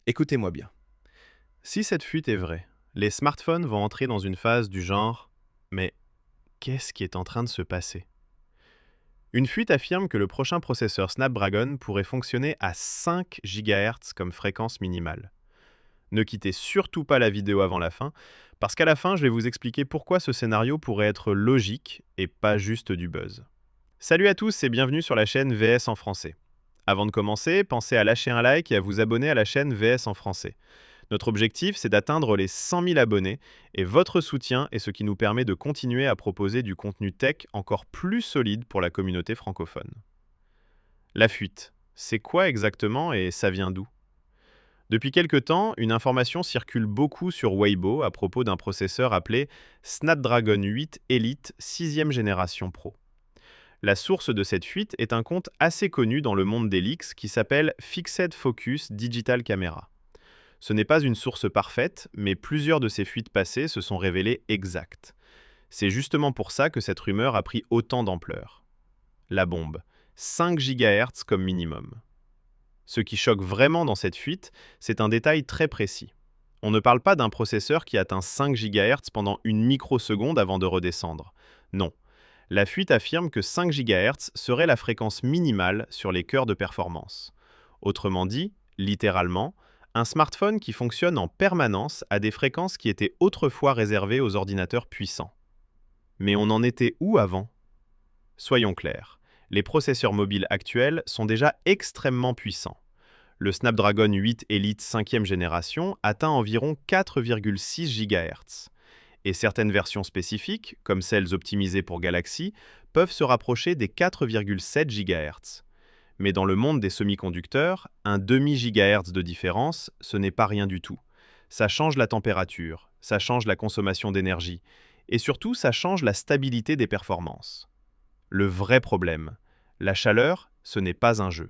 Écoutez-moi bien. Si cette fuite est vraie, les smartphones vont entrer dans une phase du genre «Mais qu'est-ce qui est en train de se passer?» Une fuite affirme que le prochain processeur Snapdragon pourrait fonctionner à 5 GHz comme fréquence minimale. Ne quittez surtout pas la vidéo avant la fin, parce qu'à la fin, je vais vous expliquer pourquoi ce scénario pourrait être logique et pas juste du buzz. Salut à tous et bienvenue sur la chaîne VS en français. Avant de commencer, pensez à lâcher un like et à vous abonner à la chaîne VS en français. Notre objectif, c'est d'atteindre les 100 000 abonnés et votre soutien est ce qui nous permet de continuer à proposer du contenu tech encore plus solide pour la communauté francophone. La fuite, c'est quoi exactement et ça vient d'où? Depuis quelque temps, une information circule beaucoup sur Weibo à propos d'un processeur appelé Snapdragon 8 Elite 6e génération Pro. La source de cette fuite est un compte assez connu dans le monde des leaks qui s'appelle Fixed Focus Digital Camera. Ce n'est pas une source parfaite, mais plusieurs de ces fuites passées se sont révélées exactes. C'est justement pour ça que cette rumeur a pris autant d'ampleur. La bombe, 5 GHz comme minimum. Ce qui choque vraiment dans cette fuite, c'est un détail très précis. On ne parle pas d'un processeur qui atteint 5 GHz pendant une microseconde avant de redescendre. Non. La fuite affirme que 5 GHz serait la fréquence minimale sur les cœurs de performance. Autrement dit, littéralement, un smartphone qui fonctionne en permanence à des fréquences qui étaient autrefois réservées aux ordinateurs puissants. Mais on en était où avant? Soyons clairs, les processeurs mobiles actuels sont déjà extrêmement puissants. Le Snapdragon 8 Elite 5e génération atteint environ 4,6 GHz. Et certaines versions spécifiques, comme celles optimisées pour Galaxy, peuvent se rapprocher des 4,7 GHz. Mais dans le monde des semi-conducteurs, un demi-gigahertz de différence, ce n'est pas rien du tout. Ça change la température, ça change la consommation d'énergie, et surtout ça change la stabilité des performances. Le vrai problème, la chaleur, ce n'est pas un jeu.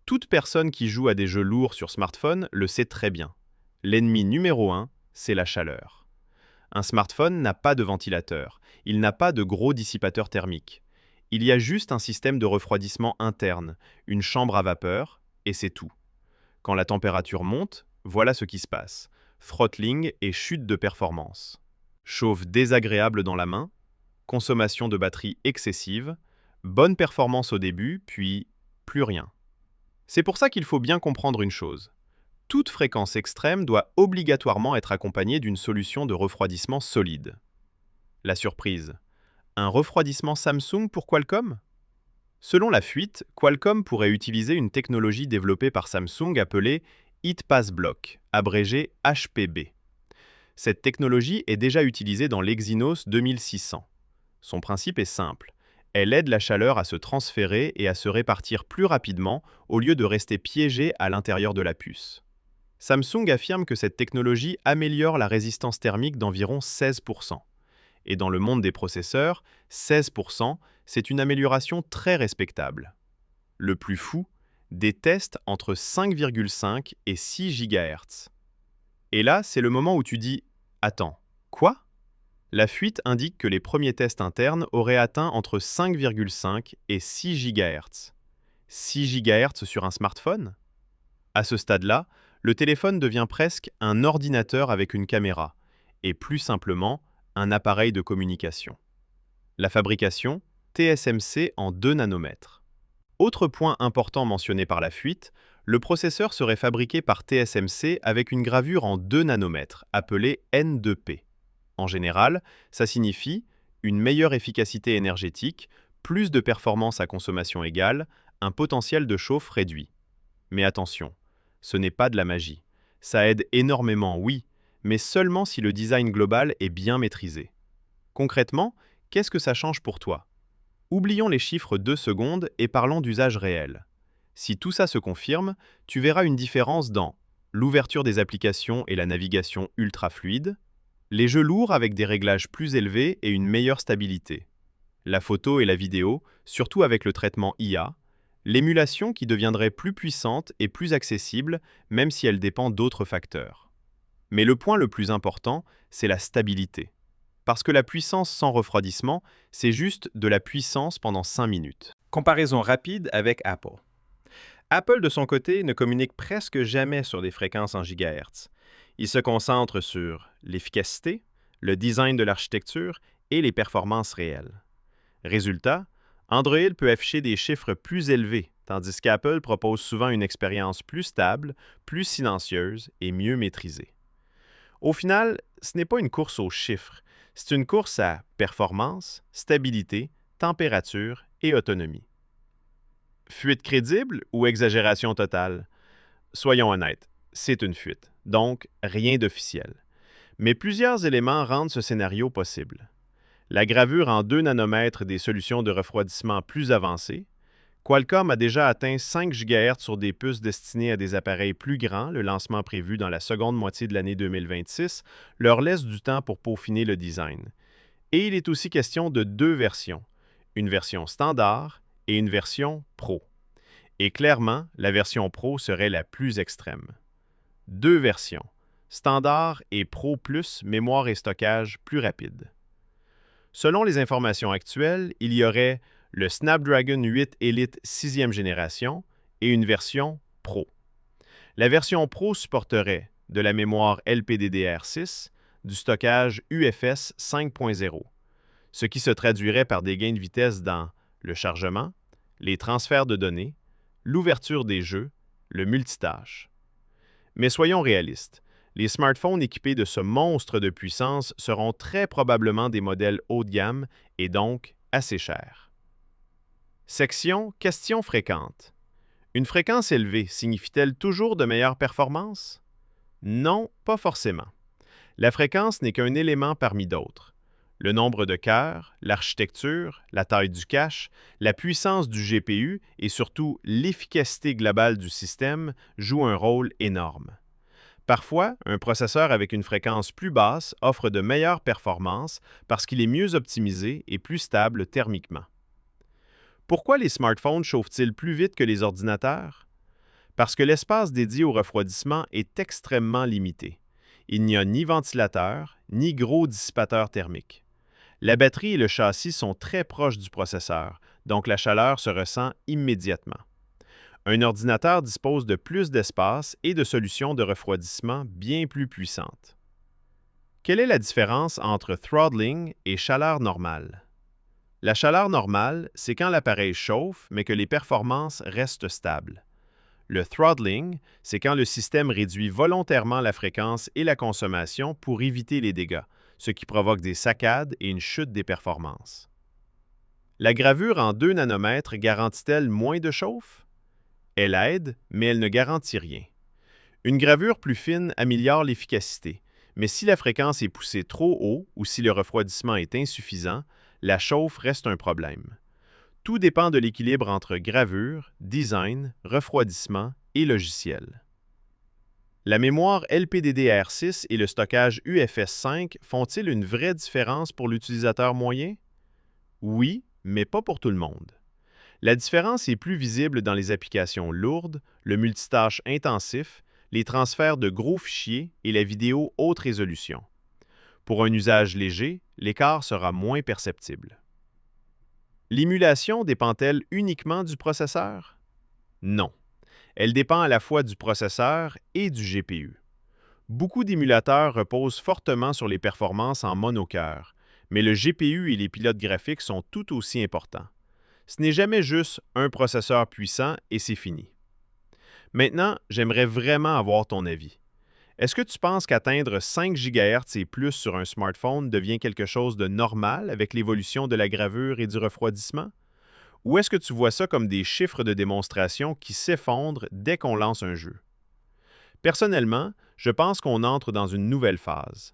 Toute personne qui joue à des jeux lourds sur smartphone le sait très bien. L'ennemi numéro un, c'est la chaleur. Un smartphone n'a pas de ventilateur, il n'a pas de gros dissipateur thermique. Il y a juste un système de refroidissement interne, une chambre à vapeur, et c'est tout. Quand la température monte, voilà ce qui se passe. Throttling et chute de performance. Chauffe désagréable dans la main, consommation de batterie excessive, bonne performance au début, puis plus rien. C'est pour ça qu'il faut bien comprendre une chose. Toute fréquence extrême doit obligatoirement être accompagnée d'une solution de refroidissement solide. La surprise. Un refroidissement Samsung pour Qualcomm? Selon la fuite, Qualcomm pourrait utiliser une technologie développée par Samsung appelée Heat Pass Block, abrégé HPB. Cette technologie est déjà utilisée dans l'Exynos 2600. Son principe est simple. Elle aide la chaleur à se transférer et à se répartir plus rapidement au lieu de rester piégée à l'intérieur de la puce. Samsung affirme que cette technologie améliore la résistance thermique d'environ 16%. Et dans le monde des processeurs, 16%, c'est une amélioration très respectable. Le plus fou, des tests entre 5,5 et 6 GHz. Et là, c'est le moment où tu dis « Attends, quoi ?» La fuite indique que les premiers tests internes auraient atteint entre 5,5 et 6 GHz. 6 GHz sur un smartphone? À ce stade-là, le téléphone devient presque un ordinateur avec une caméra, et plus simplement, un appareil de communication. La fabrication, TSMC en 2 nanomètres. Autre point important mentionné par la fuite, le processeur serait fabriqué par TSMC avec une gravure en 2 nanomètres, appelée N2P. En général, ça signifie une meilleure efficacité énergétique, plus de performance à consommation égale, un potentiel de chauffe réduit. Mais attention, ce n'est pas de la magie. Ça aide énormément, oui, mais seulement si le design global est bien maîtrisé. Concrètement, qu'est-ce que ça change pour toi? Oublions les chiffres 2 secondes et parlons d'usage réel. Si tout ça se confirme, tu verras une différence dans l'ouverture des applications et la navigation ultra fluide, les jeux lourds avec des réglages plus élevés et une meilleure stabilité, la photo et la vidéo, surtout avec le traitement IA, l'émulation qui deviendrait plus puissante et plus accessible, même si elle dépend d'autres facteurs. Mais le point le plus important, c'est la stabilité. Parce que la puissance sans refroidissement, c'est juste de la puissance pendant 5 minutes. Comparaison rapide avec Apple. Apple, de son côté, ne communique presque jamais sur des fréquences en gigahertz. Il se concentre sur l'efficacité, le design de l'architecture et les performances réelles. Résultat, Android peut afficher des chiffres plus élevés, tandis qu'Apple propose souvent une expérience plus stable, plus silencieuse et mieux maîtrisée. Au final, ce n'est pas une course aux chiffres, c'est une course à performance, stabilité, température et autonomie. Fuite crédible ou exagération totale? Soyons honnêtes, c'est une fuite, donc rien d'officiel. Mais plusieurs éléments rendent ce scénario possible. La gravure en 2 nanomètres des solutions de refroidissement plus avancées. Qualcomm a déjà atteint 5 GHz sur des puces destinées à des appareils plus grands, le lancement prévu dans la seconde moitié de l'année 2026 leur laisse du temps pour peaufiner le design. Et il est aussi question de 2 versions, une version standard et une version Pro. Et clairement, la version Pro serait la plus extrême. 2 versions, standard et Pro plus mémoire et stockage plus rapide. Selon les informations actuelles, il y aurait le Snapdragon 8 Elite 6e génération et une version Pro. La version Pro supporterait de la mémoire LPDDR6, du stockage UFS 5.0, ce qui se traduirait par des gains de vitesse dans le chargement, les transferts de données, l'ouverture des jeux, le multitâche. Mais soyons réalistes, les smartphones équipés de ce monstre de puissance seront très probablement des modèles haut de gamme et donc assez chers. Section Questions fréquentes. Une fréquence élevée signifie-t-elle toujours de meilleures performances? Non, pas forcément. La fréquence n'est qu'un élément parmi d'autres. Le nombre de cœurs, l'architecture, la taille du cache, la puissance du GPU et surtout l'efficacité globale du système jouent un rôle énorme. Parfois, un processeur avec une fréquence plus basse offre de meilleures performances parce qu'il est mieux optimisé et plus stable thermiquement. Pourquoi les smartphones chauffent-ils plus vite que les ordinateurs? Parce que l'espace dédié au refroidissement est extrêmement limité. Il n'y a ni ventilateur, ni gros dissipateur thermique. La batterie et le châssis sont très proches du processeur, donc la chaleur se ressent immédiatement. Un ordinateur dispose de plus d'espace et de solutions de refroidissement bien plus puissantes. Quelle est la différence entre throttling et chaleur normale? La chaleur normale, c'est quand l'appareil chauffe, mais que les performances restent stables. Le throttling, c'est quand le système réduit volontairement la fréquence et la consommation pour éviter les dégâts, ce qui provoque des saccades et une chute des performances. La gravure en 2 nanomètres garantit-elle moins de chauffe? Elle aide, mais elle ne garantit rien. Une gravure plus fine améliore l'efficacité, mais si la fréquence est poussée trop haut ou si le refroidissement est insuffisant, la chauffe reste un problème. Tout dépend de l'équilibre entre gravure, design, refroidissement et logiciel. La mémoire LPDDR6 et le stockage UFS 5 font-ils une vraie différence pour l'utilisateur moyen? Oui, mais pas pour tout le monde. La différence est plus visible dans les applications lourdes, le multitâche intensif, les transferts de gros fichiers et la vidéo haute résolution. Pour un usage léger, l'écart sera moins perceptible. L'émulation dépend-elle uniquement du processeur? Non. Elle dépend à la fois du processeur et du GPU. Beaucoup d'émulateurs reposent fortement sur les performances en monocœur, mais le GPU et les pilotes graphiques sont tout aussi importants. Ce n'est jamais juste un processeur puissant et c'est fini. Maintenant, j'aimerais vraiment avoir ton avis. Est-ce que tu penses qu'atteindre 5 GHz et plus sur un smartphone devient quelque chose de normal avec l'évolution de la gravure et du refroidissement? Ou est-ce que tu vois ça comme des chiffres de démonstration qui s'effondrent dès qu'on lance un jeu? Personnellement, je pense qu'on entre dans une nouvelle phase.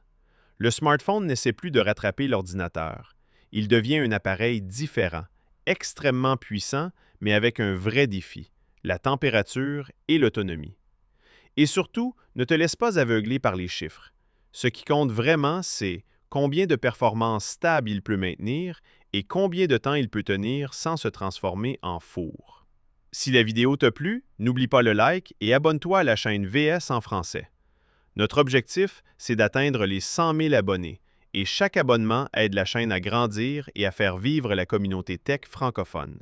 Le smartphone n'essaie plus de rattraper l'ordinateur. Il devient un appareil différent, extrêmement puissant, mais avec un vrai défi, la température et l'autonomie. Et surtout, ne te laisse pas aveugler par les chiffres. Ce qui compte vraiment, c'est combien de performances stables il peut maintenir et combien de temps il peut tenir sans se transformer en four. Si la vidéo t'a plu, n'oublie pas le like et abonne-toi à la chaîne VS en français. Notre objectif, c'est d'atteindre les 100 000 abonnés et chaque abonnement aide la chaîne à grandir et à faire vivre la communauté tech francophone.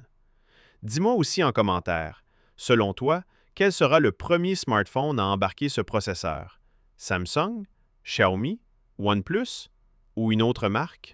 Dis-moi aussi en commentaire, Selon toi, quel sera le premier smartphone à embarquer ce processeur? Samsung, Xiaomi, OnePlus ou une autre marque?